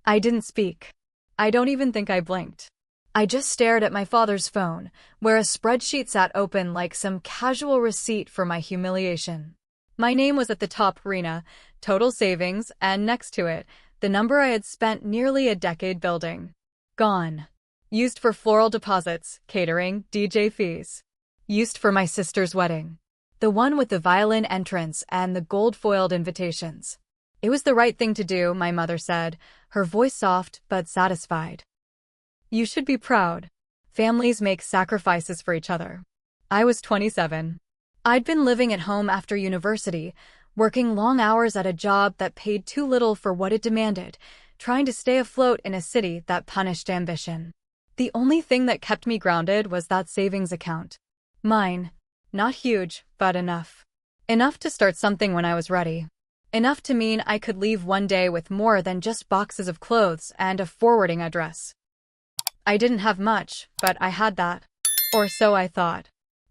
I didn't speak. I don't even think I blinked. I just stared at my father's phone, where a spreadsheet sat open like some casual receipt for my humiliation. My name was at the top, Rena, total savings, and next to it, the number I had spent nearly a decade building. Gone. Used for floral deposits, catering, DJ fees. Used for my sister's wedding. The one with the violin entrance and the gold-foiled invitations. It was the right thing to do, my mother said, her voice soft but satisfied. You should be proud. Families make sacrifices for each other. I was 27. I'd been living at home after university, working long hours at a job that paid too little for what it demanded, trying to stay afloat in a city that punished ambition. The only thing that kept me grounded was that savings account. Mine. Not huge, but enough. Enough to start something when I was ready. Enough to mean I could leave one day with more than just boxes of clothes and a forwarding address. I didn't have much, but I had that. Or so I thought.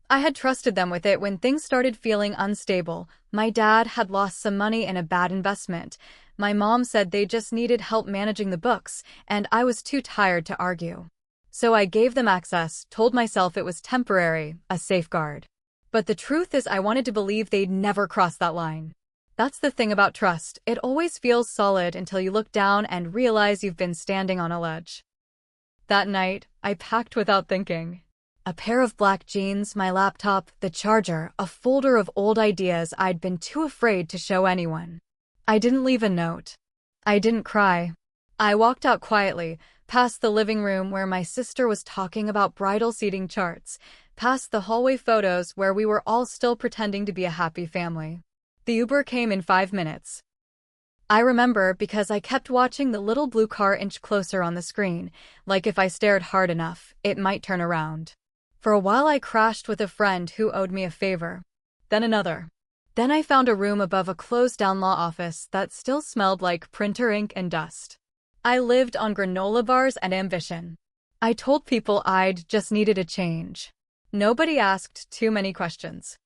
I had trusted them with it when things started feeling unstable. My dad had lost some money in a bad investment. My mom said they just needed help managing the books, and I was too tired to argue. So I gave them access, told myself it was temporary, a safeguard. But the truth is I wanted to believe they'd never cross that line. That's the thing about trust. It always feels solid until you look down and realize you've been standing on a ledge. That night, I packed without thinking. A pair of black jeans, my laptop, the charger, a folder of old ideas I'd been too afraid to show anyone. I didn't leave a note. I didn't cry. I walked out quietly, past the living room where my sister was talking about bridal seating charts, past the hallway photos where we were all still pretending to be a happy family. The Uber came in 5 minutes. I remember because I kept watching the little blue car inch closer on the screen, like if I stared hard enough, it might turn around. For a while I crashed with a friend who owed me a favor. Then another. Then I found a room above a closed-down law office that still smelled like printer ink and dust. I lived on granola bars and ambition. I told people I'd just needed a change. Nobody asked too many questions.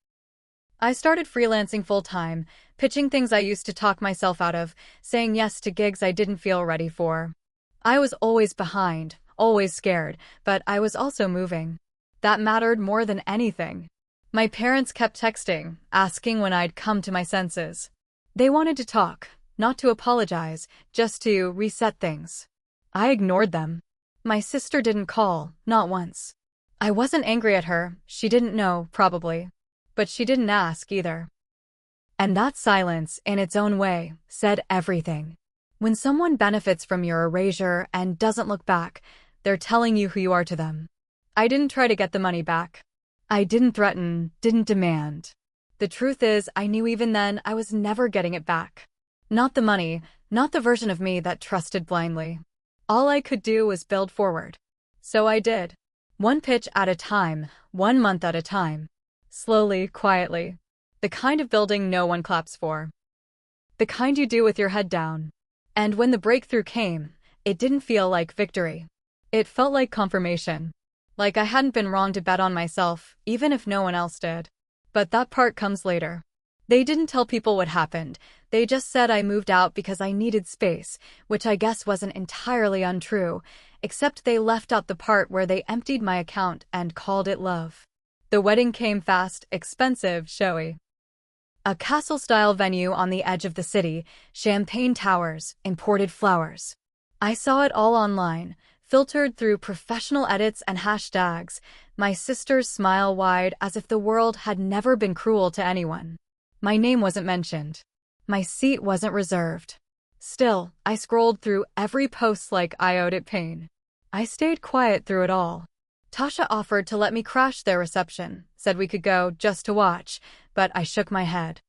I started freelancing full-time, pitching things I used to talk myself out of, saying yes to gigs I didn't feel ready for. I was always behind, always scared, but I was also moving. That mattered more than anything. My parents kept texting, asking when I'd come to my senses. They wanted to talk, not to apologize, just to reset things. I ignored them. My sister didn't call, not once. I wasn't angry at her, she didn't know, probably. But she didn't ask either. And that silence, in its own way, said everything. When someone benefits from your erasure and doesn't look back, they're telling you who you are to them. I didn't try to get the money back. I didn't threaten, didn't demand. The truth is, I knew even then I was never getting it back. Not the money, not the version of me that trusted blindly. All I could do was build forward. So I did. One pitch at a time, 1 month at a time. Slowly, quietly. The kind of building no one claps for. The kind you do with your head down. And when the breakthrough came, it didn't feel like victory. It felt like confirmation. Like I hadn't been wrong to bet on myself, even if no one else did. But that part comes later. They didn't tell people what happened. They just said I moved out because I needed space, which I guess wasn't entirely untrue, except they left out the part where they emptied my account and called it love. The wedding came fast, expensive, showy. A castle-style venue on the edge of the city, champagne towers, imported flowers. I saw it all online, filtered through professional edits and hashtags, my sister's smile wide as if the world had never been cruel to anyone. My name wasn't mentioned. My seat wasn't reserved. Still, I scrolled through every post like I owed it pain. I stayed quiet through it all. Tasha offered to let me crash their reception, said we could go just to watch, but I shook my head.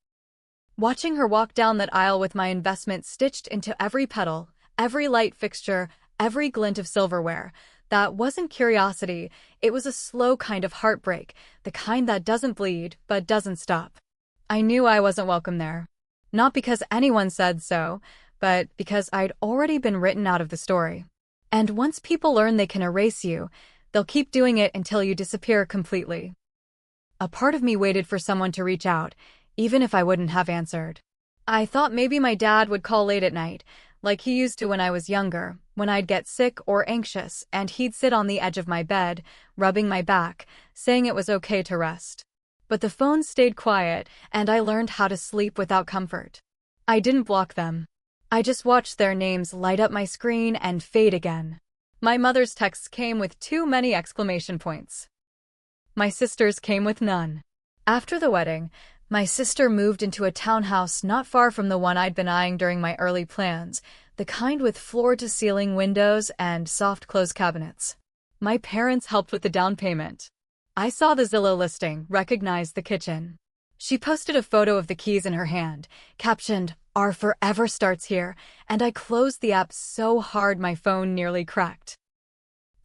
Watching her walk down that aisle with my investment stitched into every petal, every light fixture, every glint of silverware, that wasn't curiosity, it was a slow kind of heartbreak, the kind that doesn't bleed, but doesn't stop. I knew I wasn't welcome there. Not because anyone said so, but because I'd already been written out of the story. And once people learn they can erase you, they'll keep doing it until you disappear completely. A part of me waited for someone to reach out, even if I wouldn't have answered. I thought maybe my dad would call late at night, like he used to when I was younger, when I'd get sick or anxious and he'd sit on the edge of my bed, rubbing my back, saying it was okay to rest. But the phone stayed quiet, and I learned how to sleep without comfort. I didn't block them. I just watched their names light up my screen and fade again. My mother's texts came with too many exclamation points. My sister's came with none. After the wedding, my sister moved into a townhouse not far from the one I'd been eyeing during my early plans, the kind with floor-to-ceiling windows and soft-close cabinets. My parents helped with the down payment. I saw the Zillow listing, recognized the kitchen. She posted a photo of the keys in her hand, captioned, "Our forever starts here," and I closed the app so hard my phone nearly cracked.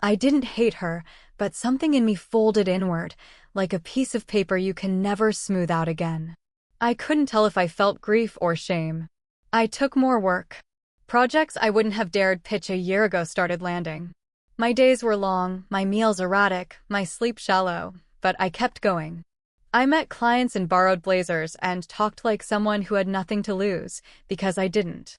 I didn't hate her, but something in me folded inward, like a piece of paper you can never smooth out again. I couldn't tell if I felt grief or shame. I took more work. Projects I wouldn't have dared pitch a year ago started landing. My days were long, my meals erratic, my sleep shallow, but I kept going. I met clients in borrowed blazers and talked like someone who had nothing to lose, because I didn't.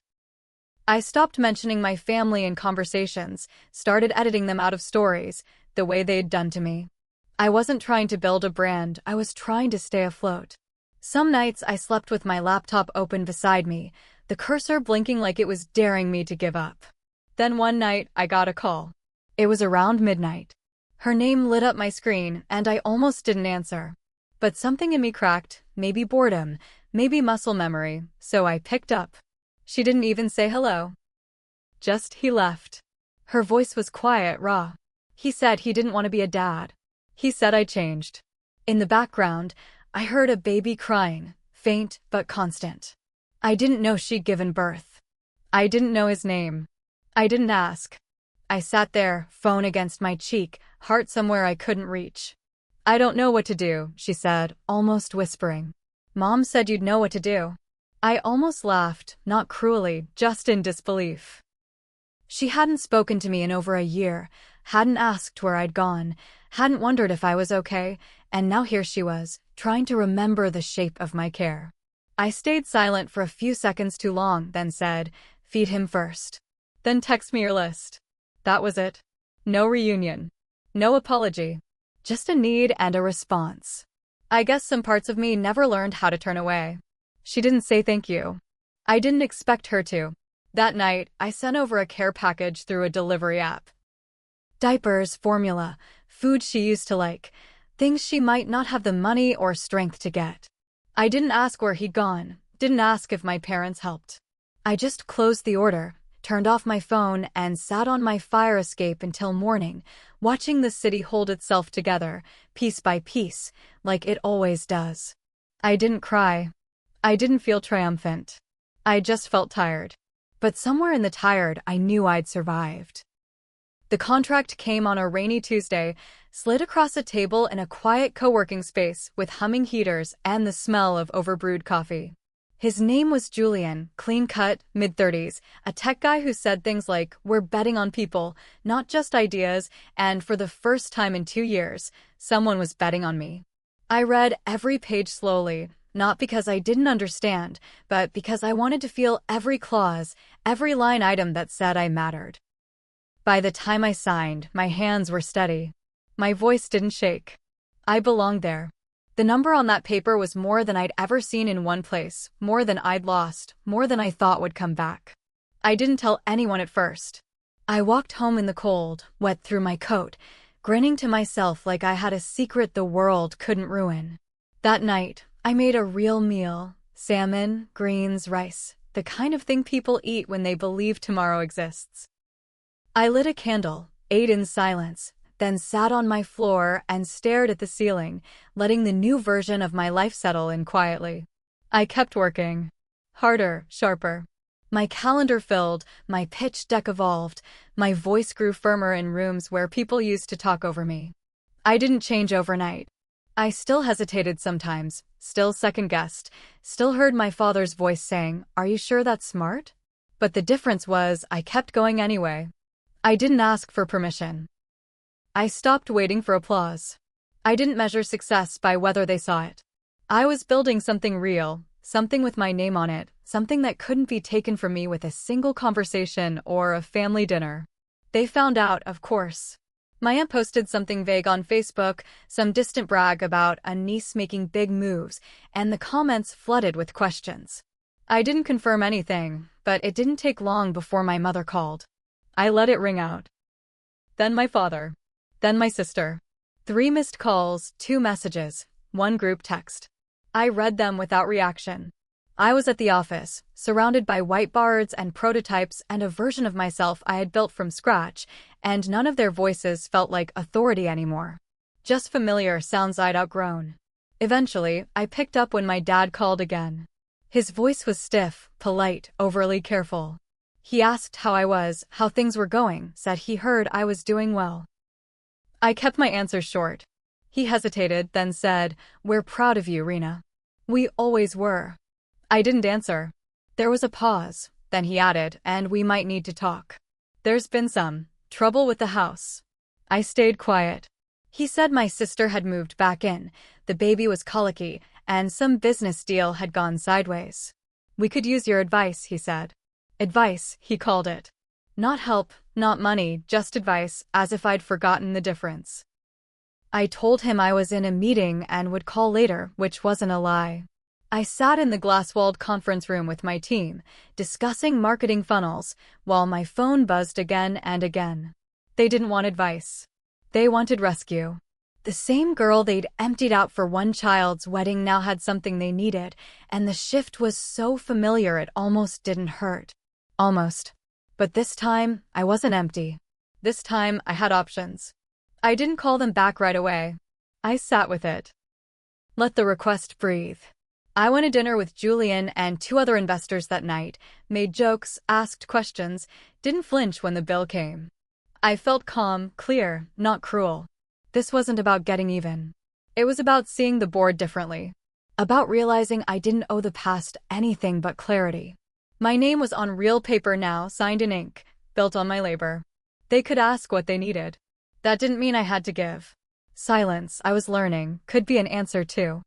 I stopped mentioning my family in conversations, started editing them out of stories, the way they'd done to me. I wasn't trying to build a brand, I was trying to stay afloat. Some nights I slept with my laptop open beside me, the cursor blinking like it was daring me to give up. Then one night, I got a call. It was around midnight. Her name lit up my screen, and I almost didn't answer. But something in me cracked, maybe boredom, maybe muscle memory, so I picked up. She didn't even say hello. Just, "He left." Her voice was quiet, raw. He said he didn't want to be a dad. He said I changed. In the background, I heard a baby crying, faint but constant. I didn't know she'd given birth. I didn't know his name. I didn't ask. I sat there, phone against my cheek, heart somewhere I couldn't reach. "I don't know what to do," she said, almost whispering. "Mom said you'd know what to do." I almost laughed, not cruelly, just in disbelief. She hadn't spoken to me in over a year, hadn't asked where I'd gone, hadn't wondered if I was okay, and now here she was, trying to remember the shape of my care. I stayed silent for a few seconds too long, then said, "Feed him first. Then text me your list." That was it. No reunion. No apology. Just a need and a response. I guess some parts of me never learned how to turn away. She didn't say thank you. I didn't expect her to. That night, I sent over a care package through a delivery app. Diapers, formula, food she used to like, things she might not have the money or strength to get. I didn't ask where he'd gone, didn't ask if my parents helped. I just closed the order, turned off my phone, and sat on my fire escape until morning, watching the city hold itself together, piece by piece, like it always does. I didn't cry. I didn't feel triumphant. I just felt tired. But somewhere in the tired, I knew I'd survived. The contract came on a rainy Tuesday, slid across a table in a quiet co-working space with humming heaters and the smell of overbrewed coffee. His name was Julian, clean-cut, mid-30s, a tech guy who said things like, "We're betting on people, not just ideas," and for the first time in 2 years, someone was betting on me. I read every page slowly, not because I didn't understand, but because I wanted to feel every clause, every line item that said I mattered. By the time I signed, my hands were steady. My voice didn't shake. I belonged there. The number on that paper was more than I'd ever seen in one place, more than I'd lost, more than I thought would come back. I didn't tell anyone at first. I walked home in the cold, wet through my coat, grinning to myself like I had a secret the world couldn't ruin. That night, I made a real meal: salmon, greens, rice, the kind of thing people eat when they believe tomorrow exists. I lit a candle, ate in silence, then sat on my floor and stared at the ceiling, letting the new version of my life settle in quietly. I kept working. Harder, sharper. My calendar filled, my pitch deck evolved, my voice grew firmer in rooms where people used to talk over me. I didn't change overnight. I still hesitated sometimes, still second-guessed, still heard my father's voice saying, "Are you sure that's smart?" But the difference was I kept going anyway. I didn't ask for permission. I stopped waiting for applause. I didn't measure success by whether they saw it. I was building something real, something with my name on it, something that couldn't be taken from me with a single conversation or a family dinner. They found out, of course. My aunt posted something vague on Facebook, some distant brag about a niece making big moves, and the comments flooded with questions. I didn't confirm anything, but it didn't take long before my mother called. I let it ring out. Then my father. Then my sister. 3 missed calls, 2 messages, 1 group text. I read them without reaction. I was at the office, surrounded by whiteboards and prototypes and a version of myself I had built from scratch, and none of their voices felt like authority anymore. Just familiar sounds I'd outgrown. Eventually, I picked up when my dad called again. His voice was stiff, polite, overly careful. He asked how I was, how things were going, said he heard I was doing well. I kept my answers short. He hesitated, then said, "We're proud of you, Rena." "We always were." I didn't answer. There was a pause, then he added, "And we might need to talk. There's been some trouble with the house." I stayed quiet. He said my sister had moved back in, the baby was colicky, and some business deal had gone sideways. "We could use your advice," he said. Advice, he called it. Not help, not money, just advice, as if I'd forgotten the difference. I told him I was in a meeting and would call later, which wasn't a lie. I sat in the glass-walled conference room with my team, discussing marketing funnels, while my phone buzzed again and again. They didn't want advice. They wanted rescue. The same girl they'd emptied out for one child's wedding now had something they needed, and the shift was so familiar it almost didn't hurt. Almost. But this time, I wasn't empty. This time, I had options. I didn't call them back right away. I sat with it. Let the request breathe. I went to dinner with Julian and 2 other investors that night, made jokes, asked questions, didn't flinch when the bill came. I felt calm, clear, not cruel. This wasn't about getting even. It was about seeing the board differently. About realizing I didn't owe the past anything but clarity. My name was on real paper now, signed in ink, built on my labor. They could ask what they needed. That didn't mean I had to give. Silence, I was learning, could be an answer too.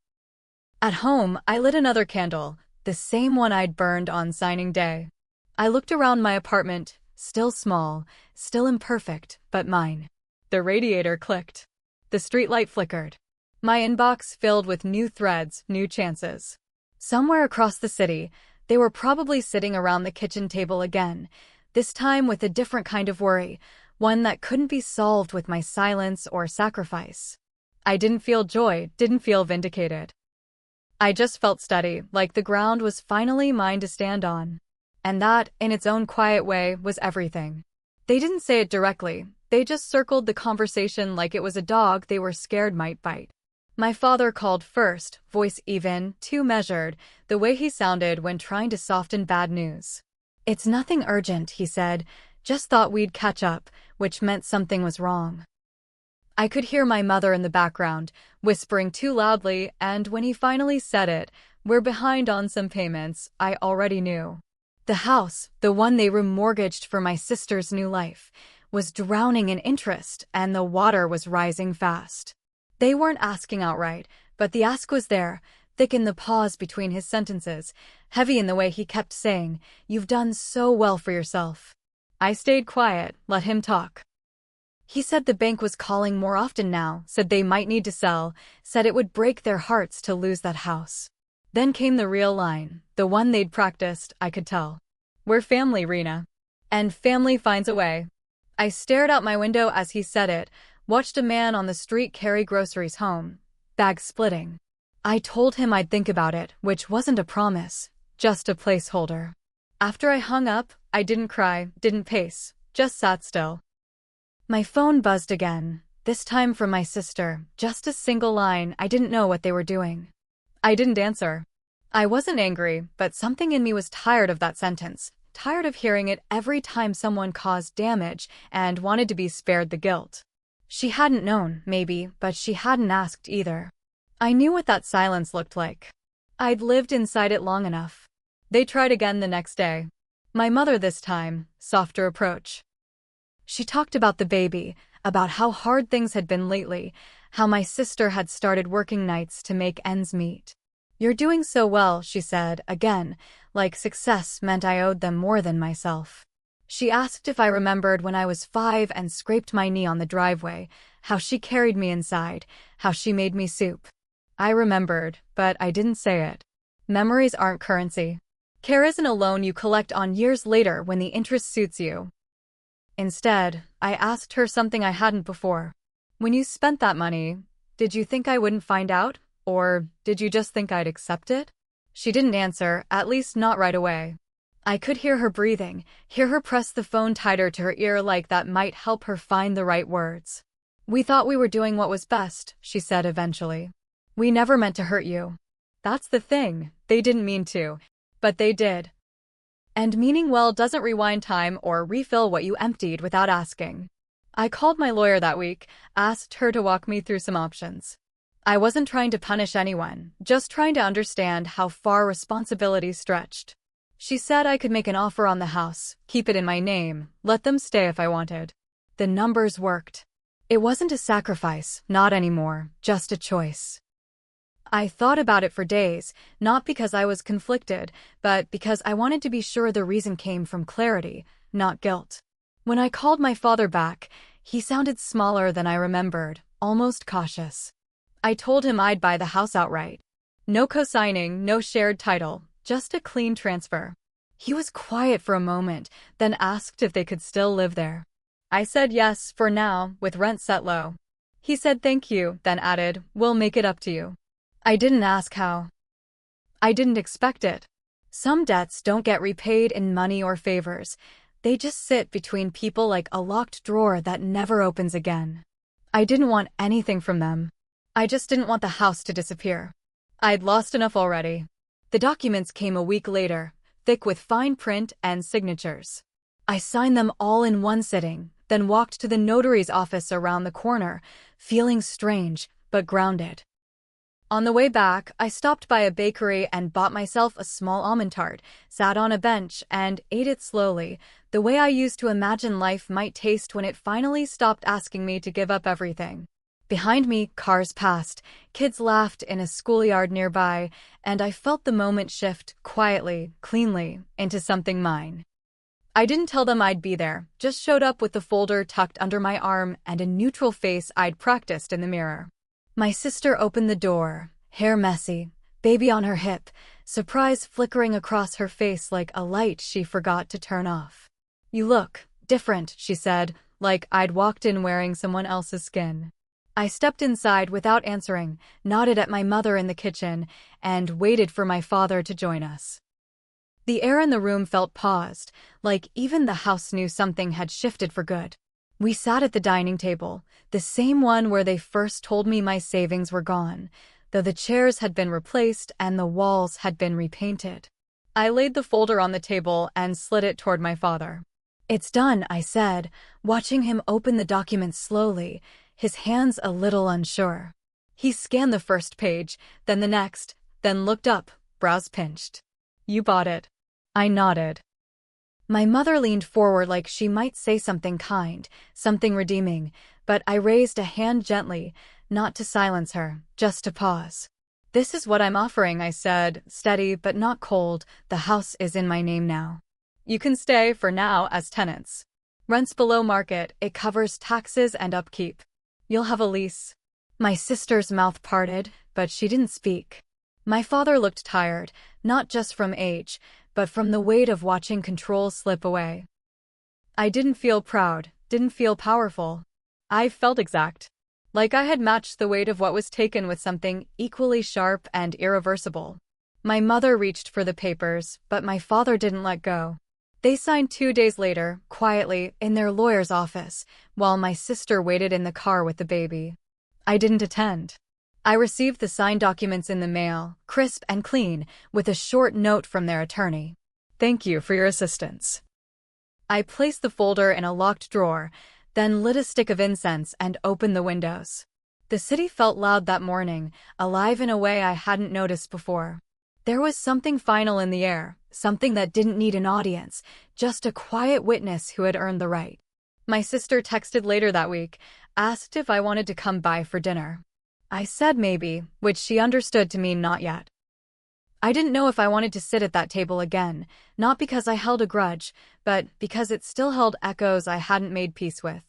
At home, I lit another candle, the same one I'd burned on signing day. I looked around my apartment, still small, still imperfect, but mine. The radiator clicked. The streetlight flickered. My inbox filled with new threads, new chances. Somewhere across the city, they were probably sitting around the kitchen table again, this time with a different kind of worry, one that couldn't be solved with my silence or sacrifice. I didn't feel joy, didn't feel vindicated. I just felt steady, like the ground was finally mine to stand on. And that, in its own quiet way, was everything. They didn't say it directly, they just circled the conversation like it was a dog they were scared might bite. My father called first, voice even, too measured, the way he sounded when trying to soften bad news. "It's nothing urgent," he said, "just thought we'd catch up," which meant something was wrong. I could hear my mother in the background, whispering too loudly, and when he finally said it, "We're behind on some payments," I already knew. The house, the one they remortgaged for my sister's new life, was drowning in interest, and the water was rising fast. They weren't asking outright, but the ask was there, thick in the pause between his sentences, heavy in the way he kept saying, "You've done so well for yourself." I stayed quiet, let him talk. He said the bank was calling more often now, said they might need to sell, said it would break their hearts to lose that house. Then came the real line, the one they'd practiced, I could tell. "We're family, Rena. And family finds a way." I stared out my window as he said it, watched a man on the street carry groceries home, bags splitting. I told him I'd think about it, which wasn't a promise, just a placeholder. After I hung up, I didn't cry, didn't pace, just sat still. My phone buzzed again, this time from my sister, just a single line. I didn't know what they were doing. I didn't answer. I wasn't angry, but something in me was tired of that sentence, tired of hearing it every time someone caused damage, and wanted to be spared the guilt. She hadn't known, maybe, but she hadn't asked either. I knew what that silence looked like. I'd lived inside it long enough. They tried again the next day. My mother this time, softer approach. She talked about the baby, about how hard things had been lately, how my sister had started working nights to make ends meet. You're doing so well, she said, again, like success meant I owed them more than myself. She asked if I remembered when I was 5 and scraped my knee on the driveway, how she carried me inside, how she made me soup. I remembered, but I didn't say it. Memories aren't currency. Care isn't a loan you collect on years later when the interest suits you. Instead, I asked her something I hadn't before. When you spent that money, did you think I wouldn't find out? Or did you just think I'd accept it? She didn't answer, at least not right away. I could hear her breathing, hear her press the phone tighter to her ear like that might help her find the right words. We thought we were doing what was best, she said eventually. We never meant to hurt you. That's the thing, they didn't mean to. But they did. And meaning well doesn't rewind time or refill what you emptied without asking. I called my lawyer that week, asked her to walk me through some options. I wasn't trying to punish anyone, just trying to understand how far responsibility stretched. She said I could make an offer on the house, keep it in my name, let them stay if I wanted. The numbers worked. It wasn't a sacrifice, not anymore, just a choice. I thought about it for days, not because I was conflicted, but because I wanted to be sure the reason came from clarity, not guilt. When I called my father back, he sounded smaller than I remembered, almost cautious. I told him I'd buy the house outright. No co-signing, no shared title, just a clean transfer. He was quiet for a moment, then asked if they could still live there. I said yes, for now, with rent set low. He said thank you, then added, we'll make it up to you. I didn't ask how. I didn't expect it. Some debts don't get repaid in money or favors. They just sit between people like a locked drawer that never opens again. I didn't want anything from them. I just didn't want the house to disappear. I'd lost enough already. The documents came a week later, thick with fine print and signatures. I signed them all in one sitting, then walked to the notary's office around the corner, feeling strange, but grounded. On the way back, I stopped by a bakery and bought myself a small almond tart, sat on a bench, and ate it slowly, the way I used to imagine life might taste when it finally stopped asking me to give up everything. Behind me, cars passed, kids laughed in a schoolyard nearby, and I felt the moment shift, quietly, cleanly, into something mine. I didn't tell them I'd be there, just showed up with the folder tucked under my arm and a neutral face I'd practiced in the mirror. My sister opened the door, hair messy, baby on her hip, surprise flickering across her face like a light she forgot to turn off. You look different, she said, like I'd walked in wearing someone else's skin. I stepped inside without answering, nodded at my mother in the kitchen, and waited for my father to join us. The air in the room felt paused, like even the house knew something had shifted for good. We sat at the dining table, the same one where they first told me my savings were gone, though the chairs had been replaced and the walls had been repainted. I laid the folder on the table and slid it toward my father. It's done, I said, watching him open the document slowly, his hands a little unsure. He scanned the first page, then the next, then looked up, brows pinched. You bought it. I nodded. My mother leaned forward like she might say something kind, something redeeming, but I raised a hand gently, not to silence her, just to pause. This is what I'm offering, I said, steady but not cold. The house is in my name now. You can stay, for now, as tenants. Rent's below market, it covers taxes and upkeep. You'll have a lease. My sister's mouth parted, but she didn't speak. My father looked tired, not just from age, but from the weight of watching control slip away. I didn't feel proud, didn't feel powerful. I felt exact. Like I had matched the weight of what was taken with something equally sharp and irreversible. My mother reached for the papers, but my father didn't let go. They signed 2 days later, quietly, in their lawyer's office, while my sister waited in the car with the baby. I didn't attend. I received the signed documents in the mail, crisp and clean, with a short note from their attorney. Thank you for your assistance. I placed the folder in a locked drawer, then lit a stick of incense and opened the windows. The city felt loud that morning, alive in a way I hadn't noticed before. There was something final in the air, something that didn't need an audience, just a quiet witness who had earned the right. My sister texted later that week, asked if I wanted to come by for dinner. I said maybe, which she understood to mean not yet. I didn't know if I wanted to sit at that table again, not because I held a grudge, but because it still held echoes I hadn't made peace with.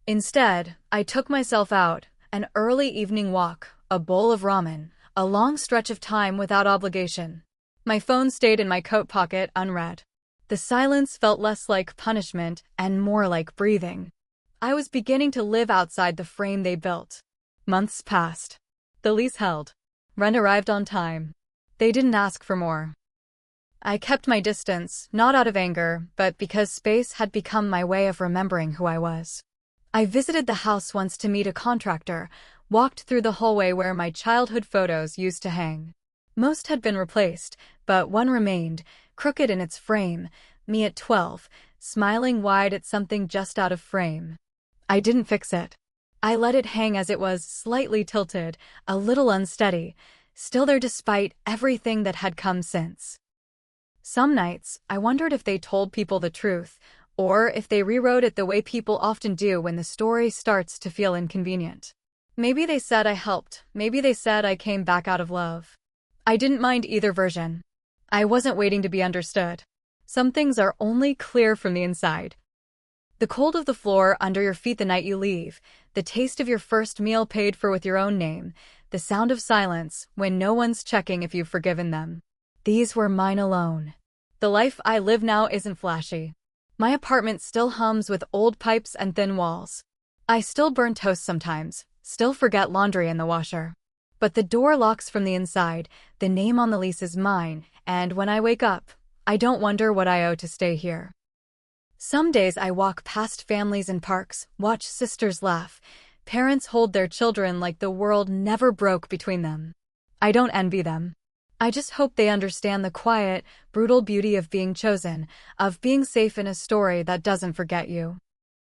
Instead, I took myself out, an early evening walk, a bowl of ramen, a long stretch of time without obligation. My phone stayed in my coat pocket unread. The silence felt less like punishment and more like breathing. I was beginning to live outside the frame they built. Months passed. The lease held. Rent arrived on time. They didn't ask for more. I kept my distance, not out of anger, but because space had become my way of remembering who I was. I visited the house once to meet a contractor, walked through the hallway where my childhood photos used to hang. Most had been replaced, but one remained, crooked in its frame, me at 12, smiling wide at something just out of frame. I didn't fix it. I let it hang as it was, slightly tilted, a little unsteady, still there despite everything that had come since. Some nights, I wondered if they told people the truth, or if they rewrote it the way people often do when the story starts to feel inconvenient. Maybe they said I helped, maybe they said I came back out of love. I didn't mind either version. I wasn't waiting to be understood. Some things are only clear from the inside. The cold of the floor under your feet the night you leave, the taste of your first meal paid for with your own name, the sound of silence when no one's checking if you've forgiven them. These were mine alone. The life I live now isn't flashy. My apartment still hums with old pipes and thin walls. I still burn toast sometimes, still forget laundry in the washer. But the door locks from the inside, the name on the lease is mine, and when I wake up, I don't wonder what I owe to stay here. Some days I walk past families in parks, watch sisters laugh, parents hold their children like the world never broke between them. I don't envy them. I just hope they understand the quiet, brutal beauty of being chosen, of being safe in a story that doesn't forget you.